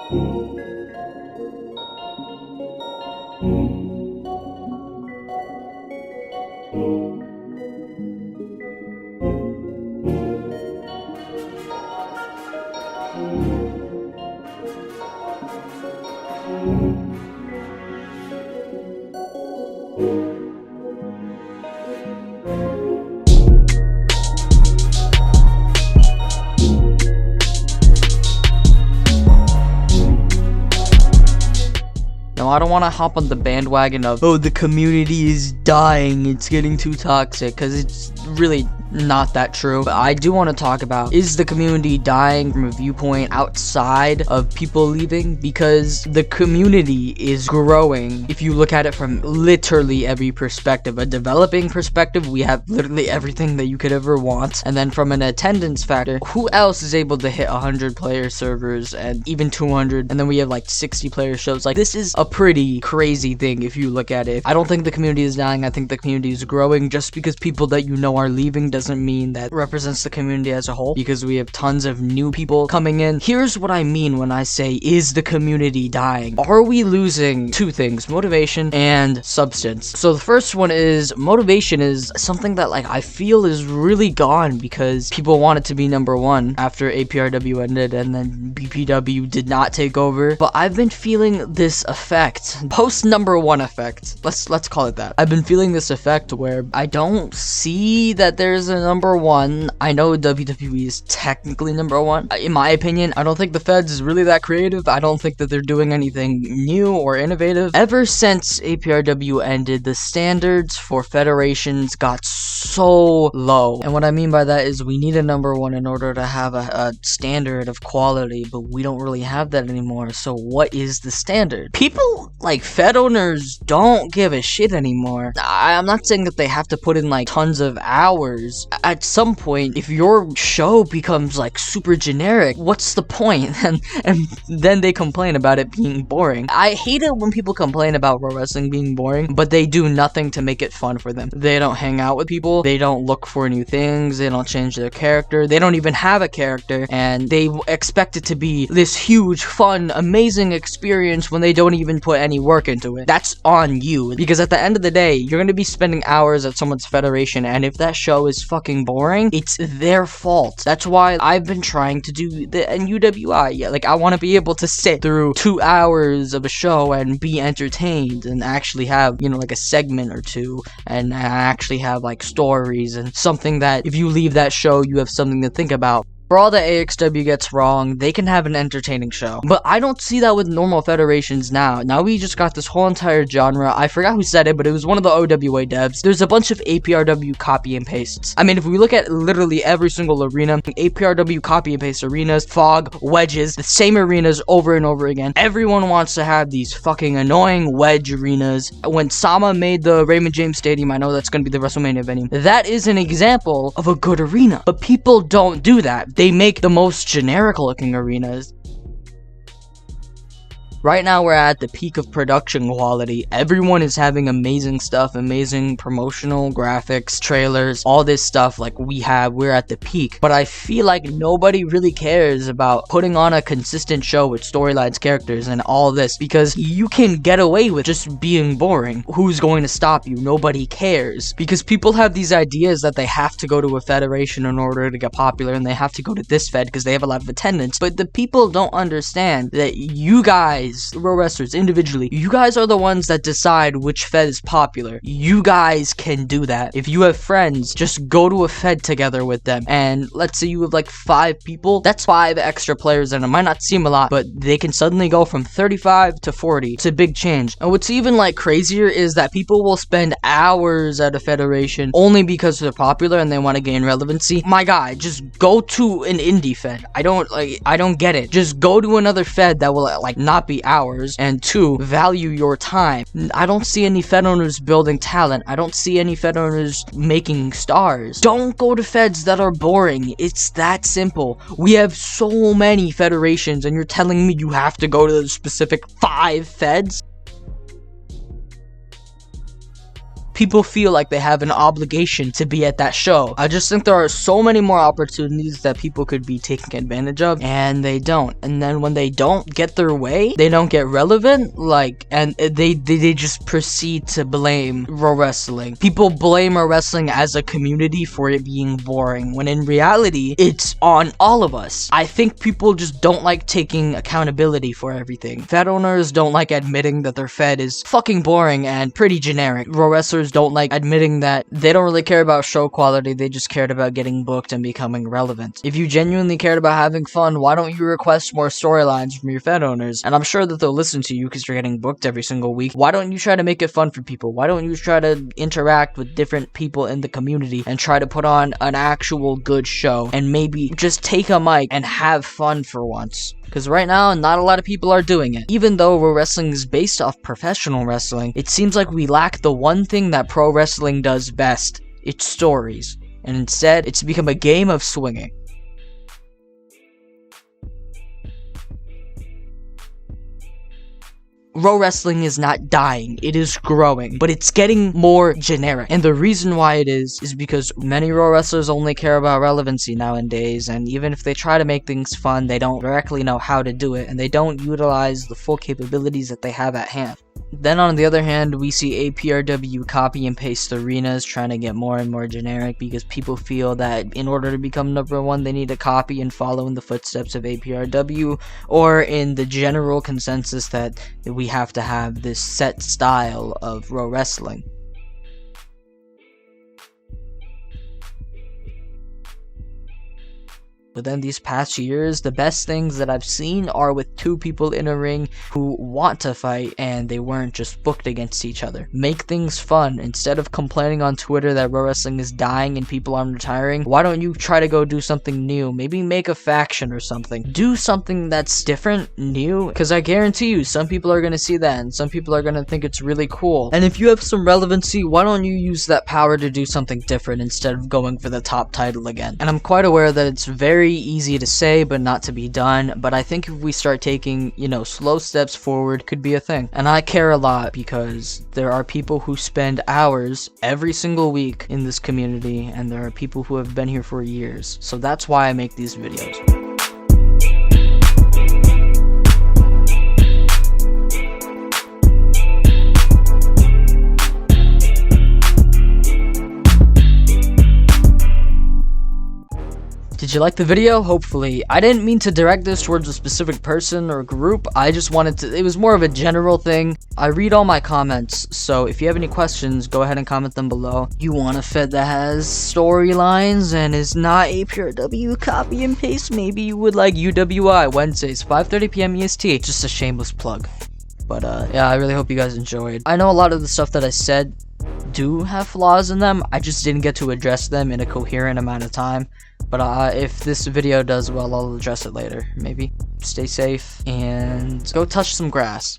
Now, I don't want to hop on the bandwagon of, oh, the community is dying, it's getting too toxic, because it's really not that true. But I do want to talk about, is the community dying from a viewpoint outside of people leaving? Because the community is growing if you look at it from literally every perspective. A developing perspective, we have literally everything that you could ever want. And then from an attendance factor, who else is able to hit 100 player servers and even 200? And then we have like 60 player shows. Like, this is a pretty crazy thing if you look at it. I don't think the community is dying. I think the community is growing. Just because people that you know are leaving doesn't mean that represents the community as a whole, because we have tons of new people coming in. Here's what I mean when I say, is the community dying? Are we losing two things, motivation and substance? So the first one is, motivation is something that, like, I feel is really gone because people wanted to be number one after APRW ended and then BPW did not take over. But I've been feeling this effect, post number one effect, let's call it that. I've been feeling this effect where I don't see that there's a number one. I know WWE is technically number one. In my opinion, I don't think the feds is really that creative. I don't think that they're doing anything new or innovative. Ever since APRW ended, the standards for federations got so low. And what I mean by that is, we need a number one in order to have a standard of quality, but we don't really have that anymore. So what is the standard? People, like, fed owners don't give a shit anymore. I'm not saying that they have to put in like tons of hours. At some point, if your show becomes like super generic, what's the point? And then they complain about it being boring. I hate it when people complain about pro wrestling being boring, but they do nothing to make it fun for them. They don't hang out with people, they don't look for new things, they don't change their character, they don't even have a character, and they expect it to be this huge, fun, amazing experience when they don't even put any work into it. That's on you, because at the end of the day, you're going to be spending hours at someone's federation, and if that show is fucking boring, it's their fault. That's why I've been trying to do the NUWI. Yeah, like, I want to be able to sit through 2 hours of a show and be entertained and actually have, you know, like a segment or two, and actually have like stories and something that if you leave that show, you have something to think about. For all that AXW gets wrong, they can have an entertaining show. But I don't see that with normal federations now. Now we just got this whole entire genre. I forgot who said it, but it was one of the OWA devs. There's a bunch of APRW copy and pastes. I mean, if we look at literally every single arena, APRW copy and paste arenas, fog, wedges, the same arenas over and over again. Everyone wants to have these fucking annoying wedge arenas. When Sama made the Raymond James Stadium, I know that's going to be the WrestleMania venue. That is an example of a good arena. But people don't do that. They make the most generic looking arenas. Right now, we're at the peak of production quality. Everyone is having amazing stuff, amazing promotional graphics, trailers, all this stuff like we're at the peak. But I feel like nobody really cares about putting on a consistent show with storylines, characters, and all this, because you can get away with just being boring. Who's going to stop you? Nobody cares. Because people have these ideas that they have to go to a federation in order to get popular, and they have to go to this fed because they have a lot of attendance. But the people don't understand that you guys, pro wrestlers individually, you guys are the ones that decide which fed is popular. You guys can do that. If you have friends, just go to a fed together with them, and let's say you have like 5 people, that's 5 extra players, and it might not seem a lot, but they can suddenly go from 35 to 40. It's a big change. And what's even like crazier is that people will spend hours at a federation only because they're popular and they want to gain relevancy. My guy, just go to an indie fed. I don't get it. Just go to another fed that will like not be hours, and 2, value your time. I don't see any fed owners building talent. I don't see any fed owners making stars. Don't go to feds that are boring. It's that simple. We have so many federations, and you're telling me you have to go to the specific 5 feds? people feel like they have an obligation to be at that show. I just think there are so many more opportunities that people could be taking advantage of, and they don't. And then when they don't get their way, they don't get relevant, like, and they just proceed to blame pro wrestling. People blame pro wrestling as a community for it being boring, when in reality, it's on all of us. I think people just don't like taking accountability for everything. Fed owners don't like admitting that their fed is fucking boring and pretty generic. Pro wrestlers don't like admitting that they don't really care about show quality, they just cared about getting booked and becoming relevant. If you genuinely cared about having fun, why don't you request more storylines from your fed owners? And I'm sure that they'll listen to you because you're getting booked every single week. Why don't you try to make it fun for people? Why don't you try to interact with different people in the community and try to put on an actual good show and maybe just take a mic and have fun for once? Because right now, not a lot of people are doing it. Even though pro wrestling is based off professional wrestling, it seems like we lack the one thing that pro wrestling does best. It's stories. And instead, it's become a game of swinging. Pro wrestling is not dying, it is growing, but it's getting more generic. And the reason why it is because many pro wrestlers only care about relevancy nowadays, and even if they try to make things fun, they don't directly know how to do it, and they don't utilize the full capabilities that they have at hand. Then on the other hand, we see APRW copy and paste arenas trying to get more and more generic because people feel that in order to become number one, they need to copy and follow in the footsteps of APRW, or in the general consensus that we have to have this set style of pro wrestling. But then these past years, the best things that I've seen are with two people in a ring who want to fight and they weren't just booked against each other. Make things fun. Instead of complaining on Twitter that pro wrestling is dying and people are retiring, why don't you try to go do something new? Maybe make a faction or something. Do something that's different, new, because I guarantee you some people are going to see that and some people are going to think it's really cool. And if you have some relevancy, why don't you use that power to do something different instead of going for the top title again? And I'm quite aware that it's very easy to say but not to be done, but I think if we start taking, slow steps forward, could be a thing. And I care a lot because there are people who spend hours every single week in this community, and there are people who have been here for years. So that's why I make these videos. Did you like the video? Hopefully. I didn't mean to direct this towards a specific person or group. I just wanted to, it was more of a general thing. I read all my comments, so if you have any questions, go ahead and comment them below. You want a fed that has storylines and is not APRW copy and paste? Maybe you would like UWI Wednesdays, 5:30 p.m. EST. Just a shameless plug. But yeah, I really hope you guys enjoyed. I know a lot of the stuff that I said do have flaws in them. I just didn't get to address them in a coherent amount of time. But if this video does well, I'll address it later. Maybe. Stay safe and go touch some grass.